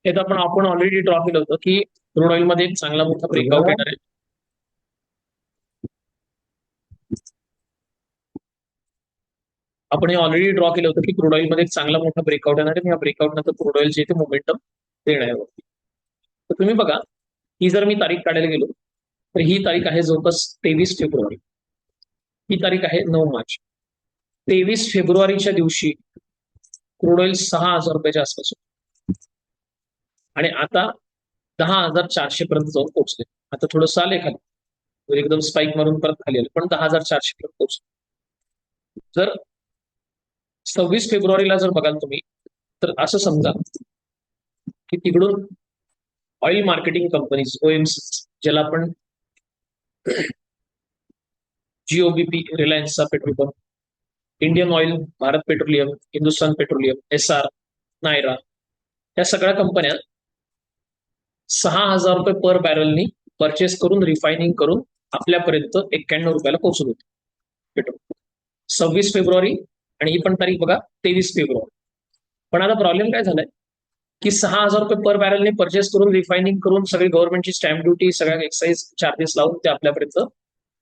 हे तर आपण ऑलरेडी ड्रॉ केलं होतं की क्रूड ऑइल मध्ये एक चांगला मोठा ब्रेकआउट येणार आहे. आपण हे ऑलरेडी ड्रॉ केलं होतं की क्रूड ऑइल मध्ये एक चांगला मोठा ब्रेकआउट येणार आहे. या ब्रेकआउट नंतर क्रूड ऑइलचे इथे मोमेंटम देणार आहे. तर तुम्ही बघा, ही जर मी तारीख काढायला गेलो तर ही तारीख आहे जवळपास 23 फेब्रुवारी. ही तारीख आहे 9 मार्च. 23 फेब्रुवारीच्या दिवशी क्रूड ऑइल 6,000 रुपयाच्या आसपास होतं. आणि आता 10,400 पर्यंत जाऊन पोहोचले. आता थोडंसं आले खाली, एकदम स्पाइक मारून परत खाली आले, पण 10,400 पर्यंत पोहोचले. जर 26 फेब्रुवारीला जर बघाल तुम्ही, तर असं समजा की तिकडून ऑइल मार्केटिंग कंपनीज, ओएमसी, ज्याला आपण जीओबीपी, रिलायन्सचा petrol pump, Indian oil, Bharat petroleum, Hindustan petroleum, Essar, Nayara, या सगळ्या कंपन्या 6,000 रुपये पर बॅरलनी परचेस करून, रिफायनिंग करून आपल्यापर्यंत 91 रुपयाला पोहोचत होते पेट्रोल. 26 फेब्रुवारी, आणि ही पण तारीख बघा 23 फेब्रुवारी. पण आता प्रॉब्लेम काय झालाय की 6,000 रुपये पर बॅरलने परचेस करून, रिफायनिंग करून, सगळी गव्हर्नमेंटची स्टॅम्प ड्युटी, सगळ्या एक्साईज चार्जेस लावून ते आपल्यापर्यंत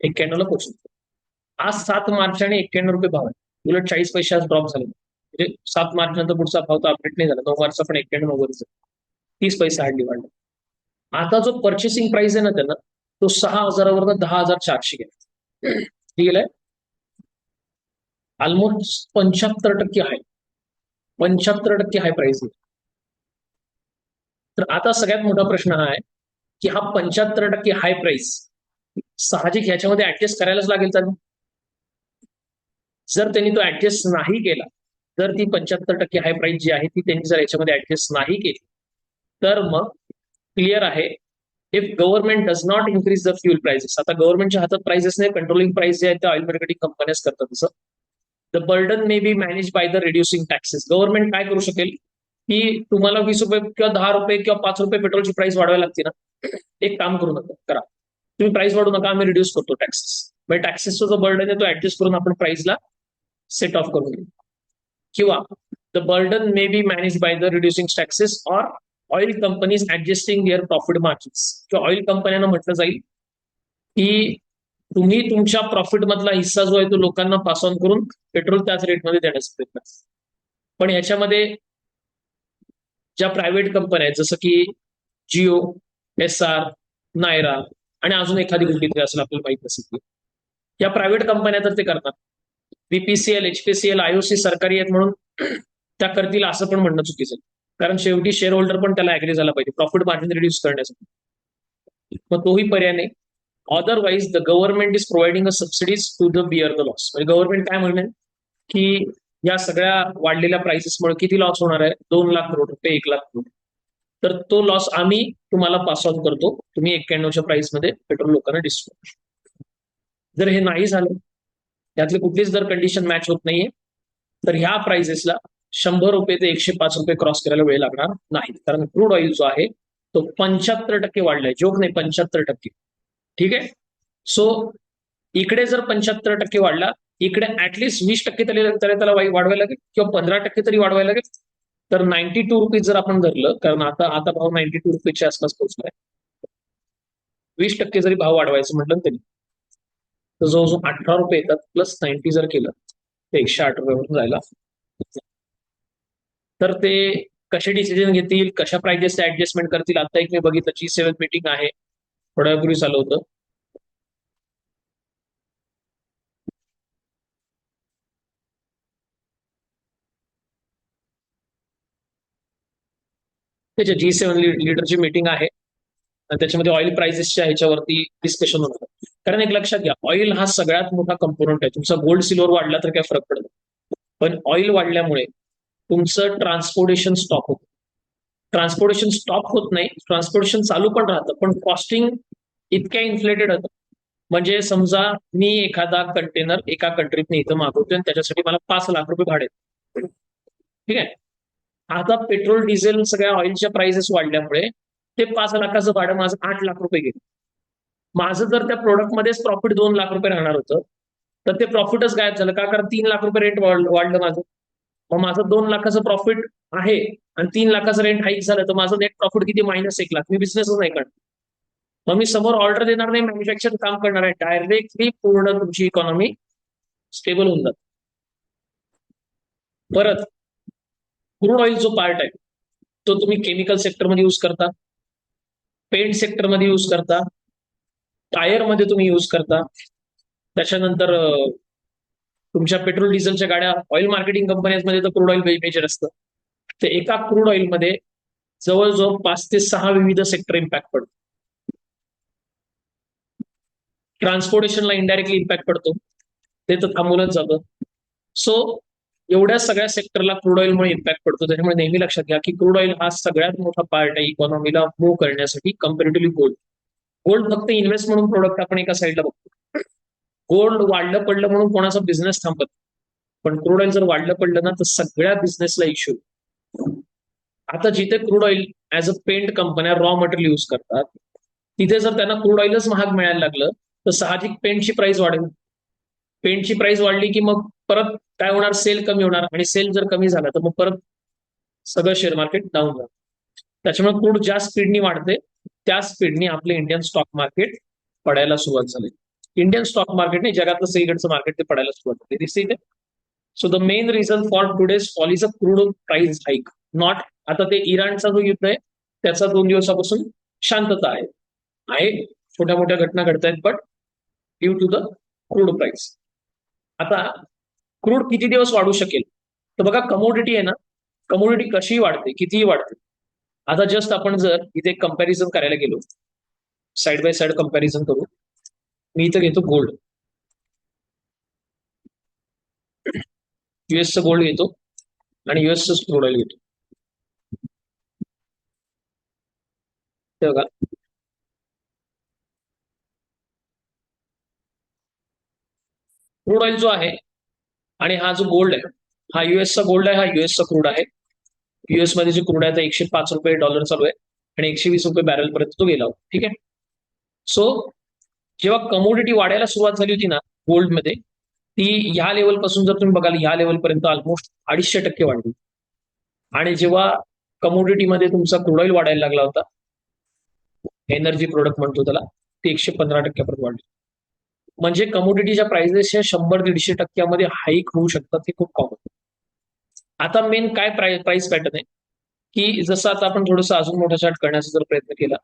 91ला पोहोचत. आज 7 मार्च आणि 91 रुपये भाव आहे. उलट 40 पैसे आज ड्रॉप झाले. म्हणजे 7 मार्च नंतर पुढचा भाव तर अपडेट नाही झाला. 9 मार्चचा पण 91 वगैरे 30 पैसे हार्डली वाढले. आता जो पर्चेसिंग प्राइस आहे ना त्यांना, तो 6,000वरनं 10,400 गेला. गेलाय ऑलमोस्ट 75% हाय. 75% हाय प्राइस. तर आता सगळ्यात मोठा प्रश्न हा आहे की हा 75% हाय प्राइस साहजिक ह्याच्यामध्ये ऍडजस्ट करायलाच लागेल त्यांना. जर त्यांनी तो ऍडजस्ट नाही केला, जर ती 75% हाय प्राइस जी आहे ती त्यांनी जर याच्यामध्ये ऍडजस्ट नाही केली, तर मग क्लिअर आहे, if government does not increase the fuel prices. आता गव्हर्नमेंटच्या हातात प्राइसेस नाही, कंट्रोलिंग प्राइस जे आहे त्या ऑइल मार्केटिंग कंपन्याच करतात. तसं the burden may be manage by the reducing taxes. Government काय करू शकेल की तुम्हाला 20 रुपये किंवा 10 रुपये किंवा 5 रुपये पेट्रोलची प्राइस वाढवायला लागते ना, एक काम करू नका, करा तुम्ही प्राइस वाढू नका, आम्ही रिड्यूस करतो टॅक्सेस. म्हणजे टॅक्सेसचा जो बर्डन आहे तो ऍडजस्ट करून आपण प्राइसला सेट ऑफ करून घेऊ. किंवा the burden may be manage by the reducing taxes or oil companies adjusting their profit margins. किंवा ऑइल कंपन्यांना म्हटलं जाईल की तुम्ही तुमच्या प्रॉफिट मधला हिस्सा जो आहे तो लोकांना पास ऑन करून पेट्रोल त्याच रेटमध्ये देण्याचा प्रयत्न. पण याच्यामध्ये ज्या प्रायव्हेट कंपन्या आहेत, जसं की जिओ, एसआर, नायरा आणि अजून एखादी कुठली तरी असेल आपल्याला माहित नसेल, या प्रायव्हेट कंपन्या तर ते करतात. बीपीसीएल, एचपीसीएल, आयओसी सरकारी आहेत म्हणून त्या करतील असं पण म्हणणं चुकीचं आहे. कारण शेवटी शेअर होल्डर पण त्याला ऍग्री झाला पाहिजे प्रॉफिट मार्जिन रिड्यूस करण्यासाठी. मग तोही पर्याय नाही. Otherwise the government is providing a subsidies to the bear the loss. म्हणजे गव्हर्नमेंट काय म्हणेल की या सगळ्या वाढलेल्या प्राइसेसमुळे किती लॉस होणार आहे, 2 लाख करोड रुपये, 1 लाख करोड. तर तो लॉस आम्ही तुम्हाला पास ऑन करतो, तुम्ही 91च्या प्राइस मध्ये पेट्रोल लोकांना डिस्ट्रीब्यूट. जर हे नाही झालं, त्यातली कुठलीच जर कंडिशन मॅच होत नाहीये, तर ह्या प्राइसेसला 100 रुपये ते 105 रुपये क्रॉस करायला वेळ लागणार नाही. कारण क्रूड ऑइल जो आहे तो 75% वाढलाय. जोक नाही, 75%. ठीक आहे. सो इकडे जर 75% वाढला, इकडे ऍटलिस्ट 20% तरी त्याला वाढवायला लागेल किंवा 15% तरी वाढवायला लागेल. तर 92 रुपीज जर आपण धरलं, कारण आता आता भाव 92 रुपयाच्या आसपास पोहोचलाय, 20% जरी भाव वाढवायचं म्हटलं ना त्यांनी, तर जवळजवळ 18 रुपये येतात. प्लस 90 जर केलं तर 108 रुपयावरून जायला. तर ते कसे डिसिजन घेतील, कशा प्राइजेस ऍडजस्टमेंट करतील. आता एक मी बघितलं G7 मीटिंग आहे, थोड्या वेळापूर्वी चालू होतं. त्याच्या G7 लीडरची मीटिंग आहे, त्याच्यामध्ये ऑइल प्राइसेसच्या ह्याच्यावरती डिस्कशन होणार. कारण एक लक्षात घ्या, ऑइल हा सगळ्यात मोठा कंपोनंट आहे. तुमचा गोल्ड सिल्वर वाढला तर काय फरक पडत, पण ऑइल वाढल्यामुळे तुमचं ट्रान्सपोर्टेशन स्टॉप होतं. ट्रान्सपोर्टेशन स्टॉप होत नाही, ट्रान्सपोर्टेशन चालू पण राहतं, पण कॉस्टिंग इतक्या इन्फ्लेटेड होतं. म्हणजे समजा मी एखादा कंटेनर एका कंट्रीतनं इथं मागवतोय आणि त्याच्यासाठी मला 5 लाख रुपये भाडे, ठीक आहे. आता पेट्रोल डिझेल सगळ्या ऑइलच्या प्राइसेस वाढल्यामुळे ते 5 लाखाचं भाडं माझं 8 लाख रुपये गेलं. माझं जर त्या प्रोडक्टमध्येच प्रॉफिट 2 लाख रुपये राहणार होतं, तर ते प्रॉफिटच गायब झालं का? कारण 3 लाख रुपये रेंट वाढलं माझं. मग माझं 2 लाखाचं प्रॉफिट आहे आणि 3 लाखाचं रेंट हाईक झालं, तर माझं नेट प्रॉफिट किती? -1 लाख. मी बिझनेसच नाही करणार. मग मी समोर ऑर्डर देणार नाही, मॅन्युफॅक्चर काम करणार आहे. डायरेक्टली पूर्ण तुमची इकॉनॉमी स्टेबल होऊन जाते. परत क्रूड ऑइल जो पार्ट आहे तो तुम्ही केमिकल सेक्टरमध्ये यूज करता, पेंट सेक्टरमध्ये यूज करता, टायरमध्ये तुम्ही यूज करता. त्याच्यानंतर तुमच्या पेट्रोल डिझेलच्या गाड्या ऑइल मार्केटिंग कंपन्यांमध्ये तर क्रूड ऑइल मेजर असतं. तर एका क्रूड ऑइलमध्ये जवळजवळ 5 ते 6 विविध सेक्टर इम्पॅक्ट पडतो. ट्रान्सपोर्टेशनला इनडायरेक्टली इम्पॅक्ट पडतो, ते तर थांबवलंच जातं. सो एवढ्या सगळ्या सेक्टरला क्रूड ऑइलमुळे इम्पॅक्ट पडतो. त्याच्यामुळे नेहमी लक्षात घ्या की क्रूड ऑइल हा सगळ्यात मोठा पार्ट आहे इकॉनॉमीला मूव्ह करण्यासाठी कम्पॅरेटिव्हली गोल्ड. गोल्ड फक्त इन्व्हेस्ट म्हणून प्रोडक्ट आपण एका साईडला बघतो. गोल्ड वाढलं पडलं म्हणून कोणाचा बिझनेस थांबत, पण क्रूड ऑइल जर वाढलं पडलं ना तर सगळ्या बिझनेसला इश्यू. आता जिथे crude oil as a paint कंपन्या रॉ मटेरियल यूज करतात, तिथे जर त्यांना क्रूड ऑइलच महाग मिळायला लागलं तर साहजिक पेंटची प्राइस वाढेल. पेंटची प्राइस वाढली की मग परत काय होणार? सेल कमी होणार, आणि सेल जर कमी झाला तर मग परत सगळं शेअर मार्केट डाऊन जातं. त्याच्यामुळे क्रूड ज्या स्पीडनी वाढते त्या स्पीडनी आपले इंडियन स्टॉक मार्केट पडायला सुरुवात झाली. इंडियन स्टॉक मार्केट नाही, जगातलं सगळीकडचं मार्केट ते पडायला सुरुवात झाली. दिसते इथे. So the main reason for today's fall is a crude price hike, not आता ते इराणचा जो युद्ध आहे त्याचा 2 दिवसापासून शांतता आहे. छोट्या मोठ्या घटना घडत आहेत, but due to the crude price. आता क्रूड किती दिवस वाढू शकेल? तर बघा, कमोडिटी आहे ना, कमोडिटी कशीही वाढते, कितीही वाढते. आता जस्ट आपण जर इथे कंपॅरिझन करायला गेलो, साइड बाय साइड कंपॅरिझन करू. मी इथं घेतो गोल्ड, युएसचं गोल्ड घेतो आणि युएसचं क्रूड ऑइल घेतो. ते बघा, क्रूड ऑइल जो आहे आणि हा जो गोल्ड आहे, हा युएसचा गोल्ड आहे, हा युएसचा क्रूड आहे. युएस मध्ये जे क्रूड आहे ते $105 डॉलर चालू आहे आणि $120 बॅरल पर्यंत तो गेला होता. ठीक आहे. सो जेव्हा कमोडिटी वाढायला सुरुवात झाली होती ना गोल्डमध्ये, ती ह्या लेवलपासून जर तुम्ही बघाल ह्या लेवलपर्यंत ऑलमोस्ट 250% वाढली. आणि जेव्हा कमोडिटीमध्ये तुमचा क्रूड ऑइल वाढायला लागला होता, एनर्जी प्रोडक्ट म्हणतो त्याला, ते 115% वाढले. म्हणजे कमोडिटीच्या प्राइसेस 100-150% हाईक होऊ शकतात, हे खूप कॉमन. आता मेन काय प्राइस पॅटर्न आहे की जसं आता आपण थोडंसं अजून मोठा चार्ट करण्याचा जर प्रयत्न केला,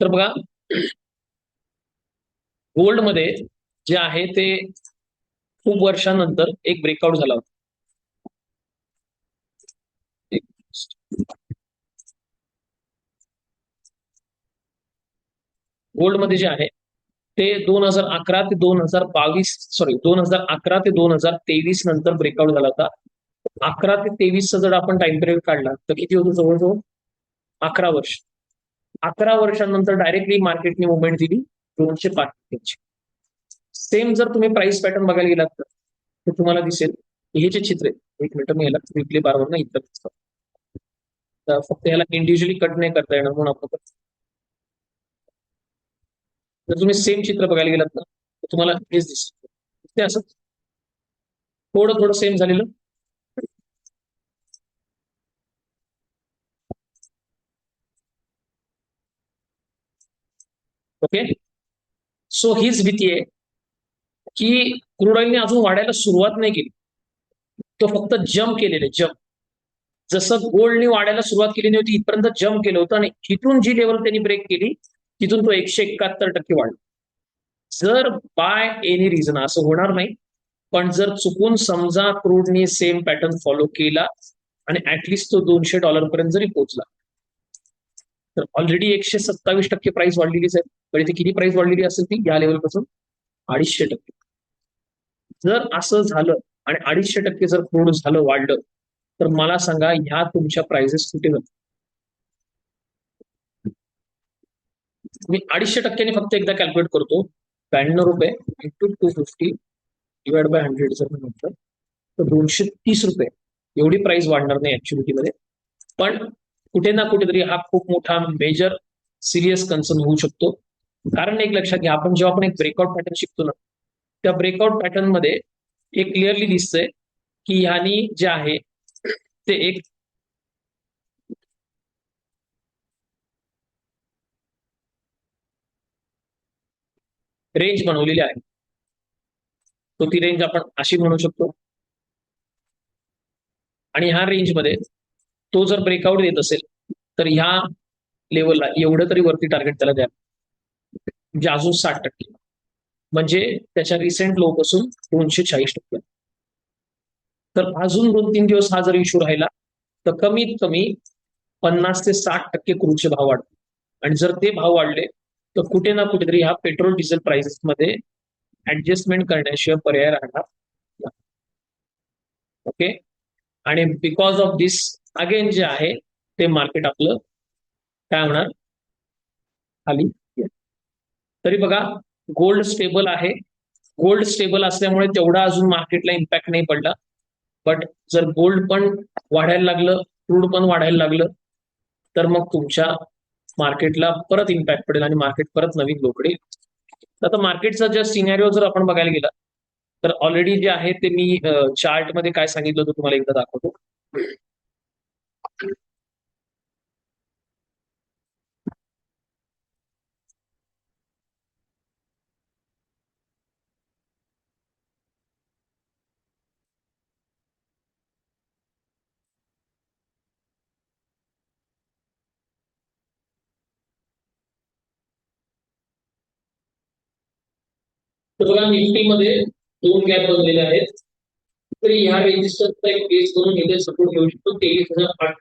तर बघा गोल्डमध्ये जे आहे ते खूप वर्षानंतर एक ब्रेकआउट झाला होता. गोल्डमध्ये जे आहे ते 2011 ते 2023 नंतर ब्रेकआउट झाला होता. 11 ते 23 जर आपण टाइम पिरियड काढला तर किती होतं? जवळजवळ 11 वर्ष. 11 वर्षांनंतर डायरेक्टली मार्केटने मुवमेंट दिली 205%. सेम जर तुम्ही प्राइस पॅटर्न बघायला गेलात तर तुम्हाला दिसेल हे जे चित्र आहे, एक मिनिट मी याला वीकली बारवर ना इथं फक्त याला इंडिव्हिज्युअली कट नाही करता येणार म्हणून आपण जर तुम्ही सेम चित्र बघायला गेलात ना तर तुम्हाला हेच दिसेल. ते असं थोडं थोडं सेम झालेलं. ओके. सो हीच भीती आहे की क्रूड ऑइलने अजून वाढायला सुरुवात नाही केली, तो फक्त जम्प केलेले जम्प. जसं गोल्डने वाढायला सुरुवात केली नव्हती इथपर्यंत जम्प केलं होतं आणि इथून जी लेवल त्यांनी ब्रेक केली तिथून तो 171% वाढला. जर बाय एनी रिझन असं होणार नाही, पण जर चुकून समजा क्रूडने सेम पॅटर्न फॉलो केला आणि ऍटलिस्ट तो $200 पर्यंत जरी पोहोचला, तर ऑलरेडी 127% प्राइस वाढलेलीच आहे. पण इथे किती प्राइस वाढलेली असेल ती या लेवलपासून 250%. जर असं झालं आणि 250% जर क्रूड झालं वाढलं, तर मला सांगा ह्या तुमच्या प्राइसेस कुठे जातात? मी 250%ने फक्त एकदा कॅल्क्युलेट करतो. ₹92 इंटू 250 डिवाइड बाय 100 जर म्हटलं तर ₹230 एवढी प्राइस वाढणार नाही ऍक्च्युअलिटीमध्ये. पण कुठे ना कुठेतरी हा खूप मोठा मेजर सिरियस कन्सर्न होऊ शकतो. कारण एक लक्षात घ्या, आपण जेव्हा आपण एक ब्रेकआउट पॅटर्न शिकतो ना, त्या ब्रेकआउट पॅटर्न मध्ये एक क्लिअरली दिसतंय की ह्यानी जे आहे ते एक रेंज बनवलेली आहे. तो ती रेंज आपण अशी म्हणू शकतो. आणि ह्या रेंजमध्ये तो जर ब्रेकआउट देत असेल तर ह्या लेवलला एवढं तरी वरती टार्गेट त्याला द्या, म्हणजे अजून 60%, म्हणजे त्याच्या रिसेंट लो पासून 240%. तर अजून 2-3 दिवस हा जर इश्यू राहिला तर कमीत कमी 50 ते 60% क्रूडचे भाव वाढतात. आणि जर ते भाव वाढले तर कुठे ना कुठेतरी ह्या पेट्रोल डिझेल प्राइसेस मध्ये ऍडजस्टमेंट करण्याशिवाय पर्याय राहणार. ओके. आणि बिकॉज ऑफ दिस अगेन जे आहे ते मार्केट आपलं काय होणार, खाली. तरी बघा, गोल्ड स्टेबल आहे. गोल्ड स्टेबल असल्यामुळे तेवढा अजून मार्केटला इम्पॅक्ट नाही पडला. बट जर गोल्ड पण वाढायला लागलं, क्रूड पण वाढायला लागलं, तर मग तुमच्या मार्केटला परत इम्पॅक्ट पडेल आणि मार्केट परत नवीन लोकडे. आता मार्केटचा जर सिनॅरिओ जर आपण बघायला गेला तर ऑलरेडी जे आहे ते मी चार्ट मध्ये काय सांगितलं होतं तुम्हाला एकदा दाखवतो. तर बघा, निफ्टीमध्ये 2 गॅप बनलेले आहेत. तर ह्या रेजिस्टरचा एक बेस करून इथे सपोर्ट घेऊ शकतो 23,008.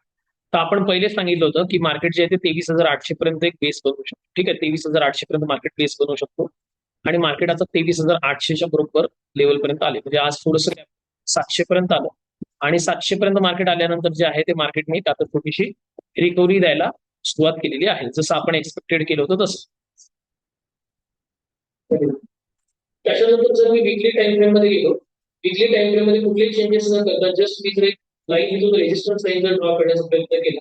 तर आपण पहिले सांगितलं होतं की मार्केट जे आहे ते 23,800 पर्यंत एक बेस बनवू शकतो. ठीक आहे, 23,800 पर्यंत मार्केट बेस बनवू शकतो. आणि मार्केट आता 23,800च्या बरोबर लेवल पर्यंत आले, म्हणजे आज थोडंसं 700 पर्यंत आलं. आणि 700 पर्यंत मार्केट आल्यानंतर जे आहे ते मार्केटने आता थोडीशी रिकव्हरी द्यायला सुरुवात केलेली आहे, जसं आपण एक्सपेक्टेड केलं होतं तसं. त्याच्यानंतर जर मी वीकली टाइम फ्रेम मध्ये गेलो, वीकली टाइम फ्रेम मध्ये कुठलेही चेंजेस न करता जस्ट मी जर लाईन इथून रेजिस्टन्स लाईन जर ड्रॉ करण्याचा प्रयत्न केला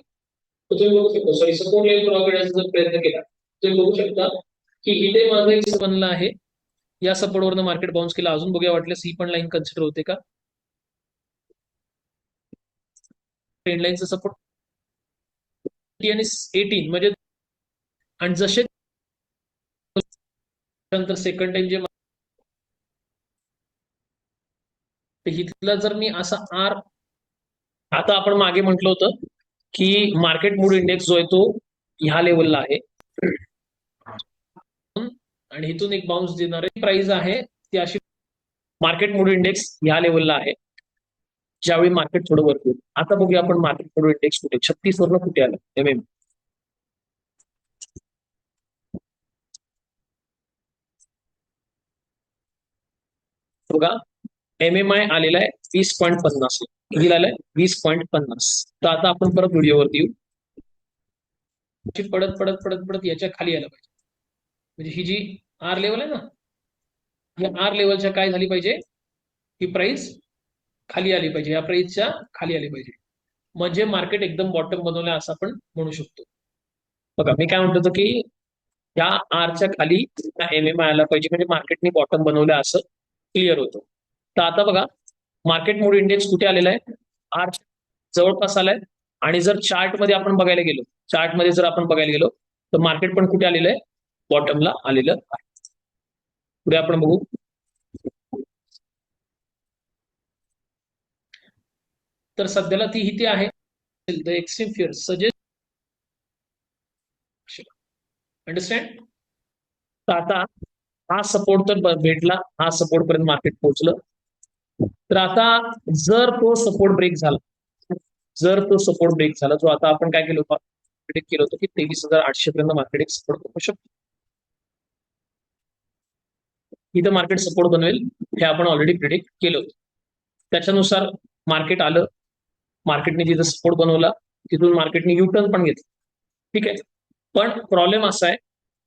तर तुम्ही बघू शकता, सॉरी सपोर्ट लाईन ड्रॉ करण्याचा जर प्रयत्न केला तुम्ही बघू शकता की इथे माझा एक बनला आहे. या सपोर्टवरनं मार्केट बाउन्स केला. अजून बघूया वाटल्यास ही पण लाईन कन्सिडर होते का, ट्रेंड लाईनचा सपोर्ट आणि 18, म्हणजे आणि जसे नंतर सेकंड टाइम जे हिथला जर मी असा आर, आता आपण मागे म्हटलं होतं की मार्केट मूड इंडेक्स जो आहे तो ह्या लेवलला आहे आणि इथून एक बाउन्स देणारी प्राइस आहे ती अशी. मार्केट मूड इंडेक्स ह्या लेवलला आहे ज्यावेळी मार्केट थोडं वरती होतं. आता बघूया आपण मार्केट मूड इंडेक्स कुठे 36 वरनं कुठे आलं MM. बघा, MMI आलेला आहे 20.50, किती आलाय 20.50. तर आता आपण परत व्हिडिओवरती येऊ. पडत पडत पडत पडत याच्या खाली यायला पाहिजे, म्हणजे ही जी आर लेवल आहे ना, या आर लेवलच्या काय झाली पाहिजे, ही प्राइस खाली आली पाहिजे, या प्राइसच्या खाली आली पाहिजे, म्हणजे मार्केट एकदम बॉटम बनवलं असं आपण म्हणू शकतो. बघा, मी काय म्हणतो की या आरच्या खाली MMI आला पाहिजे, म्हणजे मार्केटने बॉटम बनवलं असं क्लिअर होतं. तर आता बघा, मार्केट मूड इंडेक्स कुठे आलेला आहे, आर जवळपास आलाय. आणि जर चार्ट मध्ये आपण बघायला गेलो, चार्ट मध्ये जर आपण बघायला गेलो तर मार्केट पण कुठे आलेलं आहे, बॉटमला आलेलं आहे. पुढे आपण बघू. तर सध्याला ती इथे आहे. The extreme fear suggest, understand. तर आता हा सपोर्ट तर भेटला, हा सपोर्ट पर्यंत मार्केट पोहोचलं. तर आता जर तो सपोर्ट ब्रेक झाला, जर तो सपोर्ट ब्रेक झाला, जो आता आपण काय केलं होतं, प्रिडिक्ट केलं होतं की 23,800 पर्यंत मार्केट एक सपोर्ट करू शकतो. इथं मार्केट सपोर्ट बनवेल हे आपण ऑलरेडी प्रिडिक्ट केलं होतं. त्याच्यानुसार मार्केट आलं, मार्केटने जिथं सपोर्ट बनवला तिथून मार्केटने युटर्न पण घेतलं. ठीक आहे, पण प्रॉब्लेम असा आहे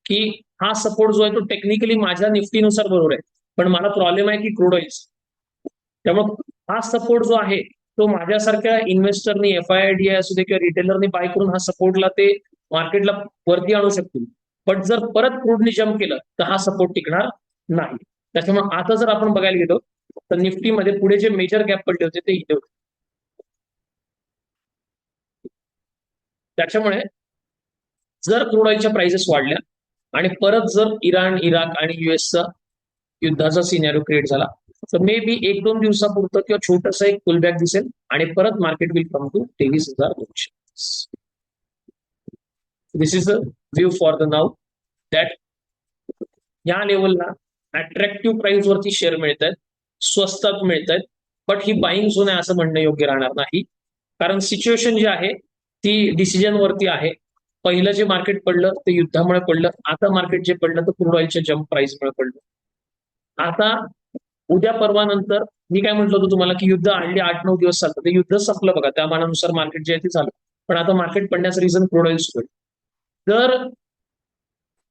की हा सपोर्ट जो आहे तो टेक्निकली माझ्या निफ्टीनुसार बरोबर आहे, पण मला प्रॉब्लेम आहे की क्रूड ऑइल. त्यामुळे हा सपोर्ट जो आहे तो माझ्यासारख्या इन्व्हेस्टरनी, FII असू दे किंवा रिटेलरनी बाय करून हा सपोर्टला ते मार्केटला वरती आणू शकतील. पण जर परत क्रूडनी जम्प केलं तर हा सपोर्ट टिकणार नाही. त्याच्यामुळे आता जर आपण बघायला गेलो तर निफ्टीमध्ये पुढे जे मेजर गॅप पडले होते ते इथे होते. त्याच्यामुळे जर क्रूड ऑइलच्या प्राइसेस वाढल्या आणि परत जर इराण, इराक आणि युएसचा युद्धाचा सिनेरिओ क्रिएट झाला तर मे बी 1-2 दिवसापुरतं किंवा छोटंसं एक पुलबॅक दिसेल आणि परत market will come to 23,200. This is a view for the now that या लेवलला अट्रॅक्टिव्ह प्राइस वरती शेअर मिळत आहेत, स्वस्तात मिळत आहेत, बट ही बाईंग झोन आहे असं म्हणणं योग्य राहणार नाही. कारण सिच्युएशन जी आहे ती डिसिजन वरती आहे. पहिलं जे मार्केट पडलं ते युद्धामुळे पडलं, आता मार्केट जे पडलं तर क्रूड ऑइलच्या जम्प प्राइसमुळे पडलं. आता उद्या परवा नंतर मी काय म्हटलं होतं तुम्हाला की युद्ध आणली 8-9 दिवस चालतं, ते युद्ध संपलं बघा, त्या मानानुसार मार्केट जे आहे ते झालं. पण आता मार्केट पडण्याचं रिझन क्रूड ऑइल होईल. तर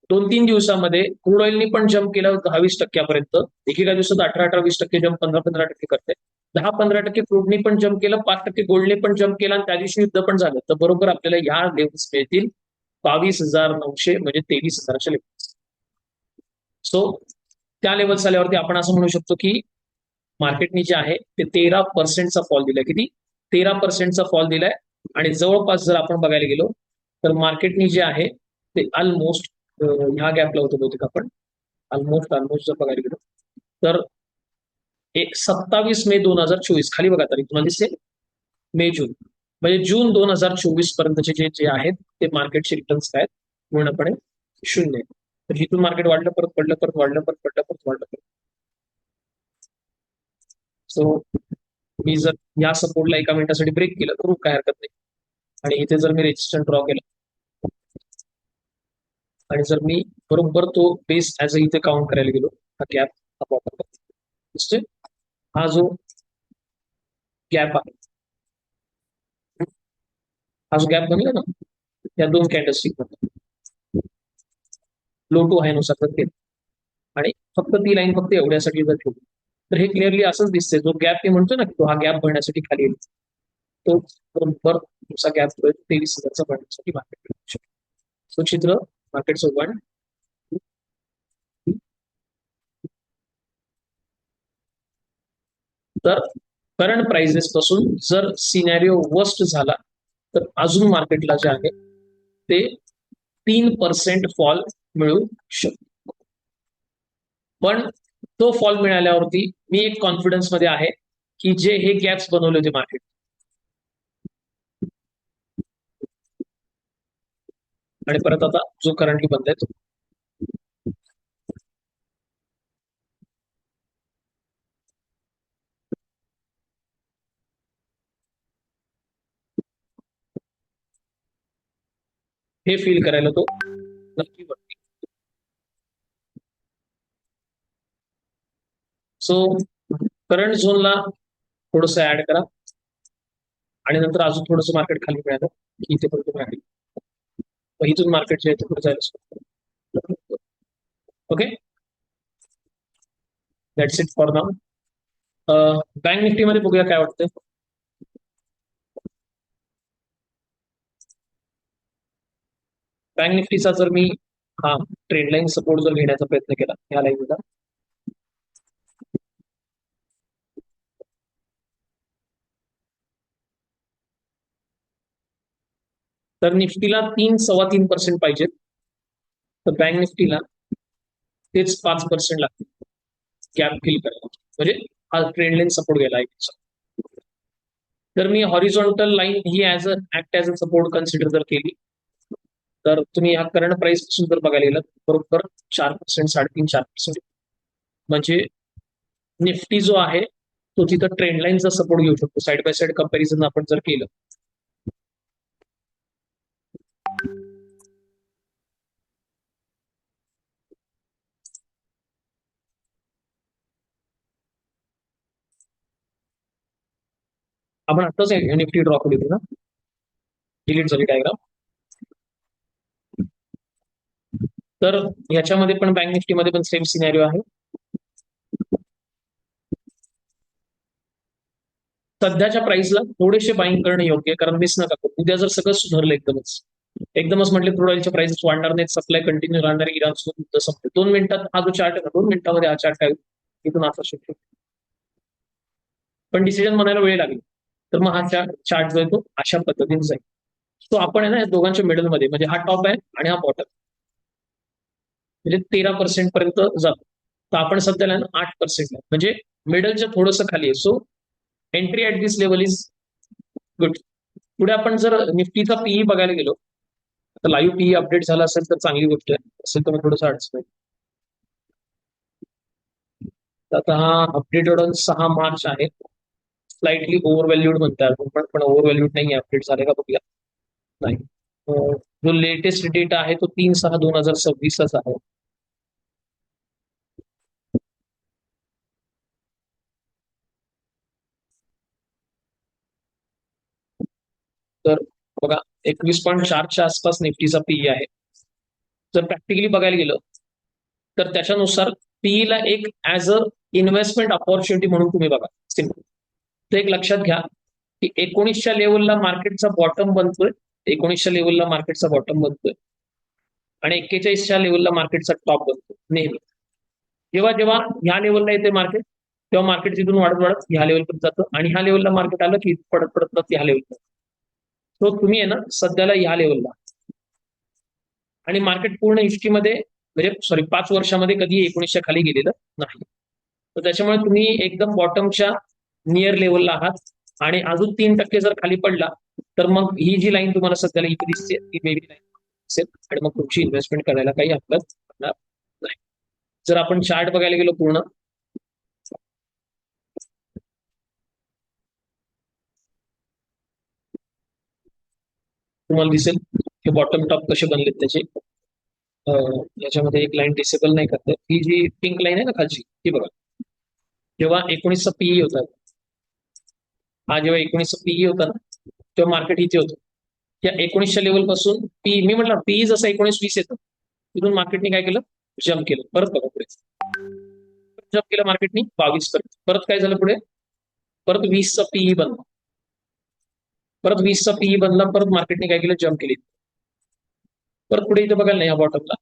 2-3 दिवसामध्ये क्रूड ऑइलनी पण जम्प केला 10-20% एकेका दिवसात 18-20% जम्प, 15-15% करते. 10-15% क्रूडनी पण जम्प केलं, 5% गोल्डने पण जम्प केला आणि त्या दिवशी युद्ध पण झालं. तर बरोबर आपल्याला ह्या लेवल्स मिळतील 22,900 म्हणजे 23,000च्या लेवल्स. सो त्या लेवल्स आल्यावरती आपण असं म्हणू शकतो की मार्केटनी जे आहे ते 13%चा फॉल दिलाय. किती? 13%चा फॉल दिलाय. आणि जवळपास जर आपण बघायला गेलो तर मार्केटनी जे आहे ते ऑलमोस्ट ह्या गॅपला होतं बहुतेक आपण ऑलमोस्ट जर बघायला गेलो तर 27 मे 2024 खाली बघा तारीख तुम्हाला दिसते, मे जून, म्हणजे जून 2024 पर्यंतचे जे जे आहेत ते मार्केटचे रिटर्न्स काय आहेत पूर्णपणे शून्य. तर जिथून मार्केट वाढलं परत पडलं, परत वाढलं परत पडलं, परत वाढलं परत. सो मी जर या सपोर्टला एका मिनिटासाठी ब्रेक केलं तर काय हरकत नाही. आणि इथे जर मी रेजिस्टन्स ड्रॉ केला आणि जर मी बरोबर तो बेस ऍज अ इथे काउंट करायला गेलो, हा गॅप हा वापर दिसतोय, हा जो गॅप आहे, हा जो गॅप बनला ना या 2 कॅन्डलस्टिक लो टू हाय नुसार जर केलं आणि फक्त ती लाईन फक्त एवढ्यासाठी जर ठेवली तर हे क्लिअरली असंच दिसतंय. जो गॅप मी म्हणतो ना की तो हा गॅप भरण्यासाठी खाली येईल, तो बरोबर तुमचा गॅप 23,000चा भरण्यासाठी मार्केट शकतो. सो चित्र मार्केटचं 1, 2, 3. तर करंट प्राइसेस पासून जर सिनॅरिओ वर्स्ट झाला तर अजून मार्केटला जे आहे ते 3% फॉल मिळू शकतो. पण तो फॉल मिळाल्यावरती मी एक कॉन्फिडन्स मध्ये आहे की जे हे गॅप्स बनवले होते मार्केट आणि परत आता जो करंटली बंद आहे तो हे फील करायला तो नक्की बघते. सो करंट झोनला थोडंसं ऍड करा आणि नंतर अजून थोडंसं मार्केट खाली मिळालं की इथे पण तुम्ही ऍड, इथून मार्केट जे आहे ते पुढे जायला सुरू. Okay, that's it for now. Bank निफ्टीमध्ये बघूया काय वाटतंय. बँक निफ्टीचा जर मी हा ट्रेंड लाईन सपोर्ट जर घेण्याचा प्रयत्न केला या लाईनला तर निफ्टीला 3-3.25% पाहिजेत, तर बँक निफ्टीला तेच 5% लागतील गॅप फिल करायला, म्हणजे हा ट्रेंड लाईन सपोर्ट घ्यायला आहे. तर मी हॉरिझॉन्टल लाईन ही act as a support consider जर केली तर तुम्ही या करंट प्राइस पासून जर बघायला गेलं बरोबर 4%, 3.5-4%, म्हणजे निफ्टी जो आहे तो तिथं ट्रेंड लाईनचा सपोर्ट घेऊ शकतो. साईड बाय साईड कंपॅरिझन आपण जर केलं आपण आत्ताच निफ्टी ड्रॉ केली होती ना, डिलीट झाली डायग्राम. तर ह्याच्यामध्ये पण बँक निफ्टीमध्ये पण सेम सिनॅरिओ आहे. सध्याच्या प्राइसला थोडेसे बाईंग करणं योग्य आहे, कारण मिस नका करू. उद्या जर सगळं सुधारलं एकदमच एकदमच म्हटले क्रूड ऑइलच्या प्राइसेस वाढणार नाहीत, सप्लाय कंटिन्यू राहणार, इराण सोबत युद्ध संपते. 2 मिनिटात हा जो चार्ट आहे ना, 2 मिनिटामध्ये हा चार्ट आहे इथून असा शकतो. पण डिसिजन म्हणायला वेळ लागेल. तर मग हा चार्ट जो आहे तो अशा पद्धतीने जाईल. तो आपण आहे ना या दोघांच्या मिडलमध्ये, म्हणजे हा टॉप आहे आणि हा बॉटम, म्हणजे 13% पर्यंत जातो. तर आपण सध्याला ना 8% आहे, म्हणजे मिडलच्या थोडंसं खाली आहे. So entry at this level is good. पुढे आपण जर निफ्टीचा पीई बघायला गेलो, तर लाईव्ह पीई अपडेट झाला असेल तर चांगली गोष्ट आहे, असेल तर मग थोडंसं अडचण आहे. तर आता हा अपडेटेड ऑन 6 मार्च आहे. स्लाइटली ओव्हरव्हॅल्यूड म्हणतात, पण ओव्हरव्हॅल्यूड नाही अपडेट झाले का बघूया. नाही. जो लेटेस्ट डेटा आहे तो 3/6/2026 आहे. तर बघा, 21.4च्या आसपास निफ्टीचा पीई आहे. जर प्रॅक्टिकली बघायला गेलं तर त्याच्यानुसार पीईला एक ऍज अ इन्व्हेस्टमेंट अपॉर्च्युनिटी म्हणून तुम्ही बघा. सिम्पल. तर एक लक्षात घ्या की 19च्या लेवलला मार्केटचा बॉटम बनतोय, 19च्या लेवलला मार्केटचा बॉटम बनतोय आणि 41च्या लेवलला मार्केटचा टॉप बनतो नेहमी. जेव्हा जेव्हा ह्या लेवलला येते मार्केट, तेव्हा मार्केट तिथून वाढत वाढत ह्या लेवलपर्यंत जातं आणि ह्या लेवलला मार्केट आलं की पडत पडत पडत ह्या लेवलपर्यंत. सो तुम्ही आहे ना सध्याला ह्या लेवलला, आणि मार्केट पूर्ण हिस्ट्रीमध्ये म्हणजे सॉरी 5 वर्षामध्ये कधी 19च्या खाली गेलेलं नाही. तर त्याच्यामुळे तुम्ही एकदम बॉटमच्या नियर लेवलला आहात, आणि अजून 3% जर खाली पडला तर मग ही जी लाईन तुम्हाला सध्याला इथे दिसते ती मे बी लाईन असेल, आणि मग तुमची इन्व्हेस्टमेंट करायला काही हरकत पडणार नाही. जर आपण चार्ट बघायला गेलो पूर्ण, तुम्हाला दिसेल हे बॉटम टॉप कसे बनलेत त्याचे. याच्यामध्ये एक लाईन डिसेबल नाही करते, ही जी पिंक लाईन आहे ना खालची ती बघा. जेव्हा 19चा पीई होता, हा जेव्हा 19चा पीई होता ना, तेव्हा मार्केट इथे होतं. त्या 19च्या लेवल पासून पी, मी म्हटलं पीई जसं 19-20 येतं, तिथून मार्केटने काय केलं, जम्प केलं. परत बघा पुढे जम्प केलं मार्केटने 22 पर्यंत. परत काय झालं पुढे, परत 20चा पीई बनला, परत 20चा पीई बनला, परत मार्केटने काय केलं, जम्प केली. परत पुढे इथे बघायला नाही या बॉटमला,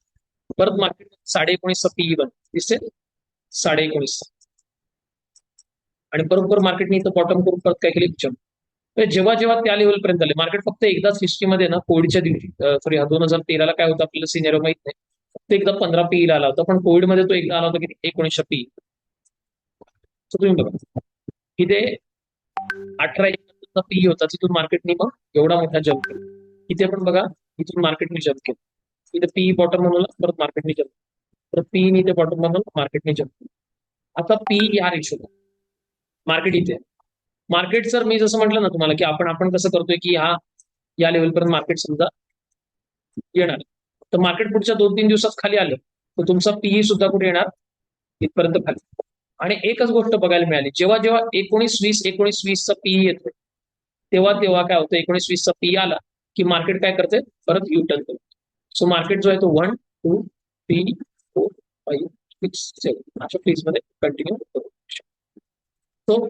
परत मार्केट 19.5चा पीई बनला, दिसते 19.5, आणि बरोबर मार्केटने इथं बॉटम करून परत काय केली, जम्प. जेव्हा जेव्हा त्या लेवलपर्यंत आले मार्केट, फक्त एकदाच हिस्ट्रीमध्ये ना कोविडच्या दिवशी, सॉरी 2013ला काय होतं आपल्याला सिनेरिओ माहित नाही, फक्त एकदा 15 पीई आला होता, पण कोविडमध्ये तो एकदा आला होता की 19 पीई. तुम्ही बघा इथे 18 पीई होता, तिथून मार्केटने मग एवढा मोठा जम्प केला. इथे पण बघा, इथून मार्केटने जम्प केला, इथे पीई बॉटम म्हणून परत मार्केटने जम्प, परत पीई इथे बॉटम म्हणून मार्केटने जम्प. आता पीई या रेशो मार्केट इथे, मार्केट सर मी जसं म्हटलं ना तुम्हाला की आपण आपण कसं करतोय की हा या लेवलपर्यंत मार्केट समजा येणार, तर मार्केट पुढच्या 2-3 दिवसात खाली आलं तर तुमचा पीई सुद्धा कुठे येणार, इथपर्यंत खाली. आणि एकच गोष्ट बघायला मिळाली, जेव्हा जेव्हा 19-20 चा पीई येतोय, तेव्हा तेव्हा काय होतं, 19-20चा पीई आला की मार्केट काय करते, परत यू टर्न करते. सो मार्केट जो आहे तो 1, 2, 3, 4, 5, 6, 7 अशा फेजमध्ये कंटिन्यू करू शकतो. तो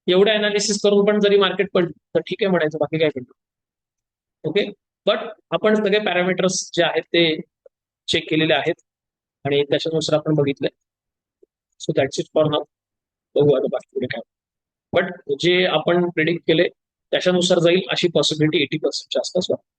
एवढं अनालिसिस करून पण जरी मार्केट पडलं तर ठीक आहे म्हणायचं, बाकी काय करतो. ओके. बट आपण सगळे पॅरामीटर्स जे आहेत ते चेक केलेले आहेत आणि त्याच्यानुसार आपण बघितलंय. So that's it for now. बघू आता बाकी पुढे काय. बट जे आपण प्रिडिक्ट केले त्याच्यानुसार जाईल अशी पॉसिबिलिटी 80% आसपास वाटते.